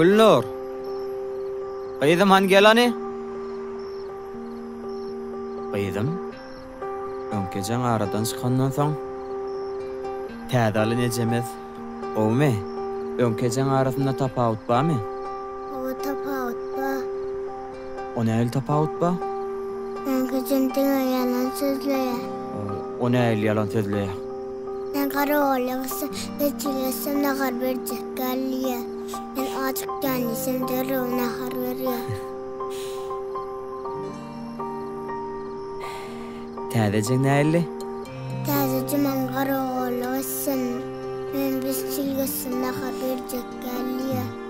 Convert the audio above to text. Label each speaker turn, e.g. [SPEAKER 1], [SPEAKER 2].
[SPEAKER 1] Gülnur. Kıydım han gelani? Kıydım. Önkeceğin aradan çıkandan son. Tädaly necemez. Owme. Önkeceğin arasında tapawut barmy?
[SPEAKER 2] O tapawut ba.
[SPEAKER 1] O näil tapawut ba?
[SPEAKER 2] Önkeceğin yalan sözlüyor.
[SPEAKER 1] O näil yalan sözlüyor?
[SPEAKER 2] Ben kara oğlaksa neçilesem nahar verecek galliye. Ben açık kendisem de nahar veriyor.
[SPEAKER 1] Täzejek näilli?
[SPEAKER 2] Täzejek men kara oğlaksa ben biz çilgesem nahar verecek galliye.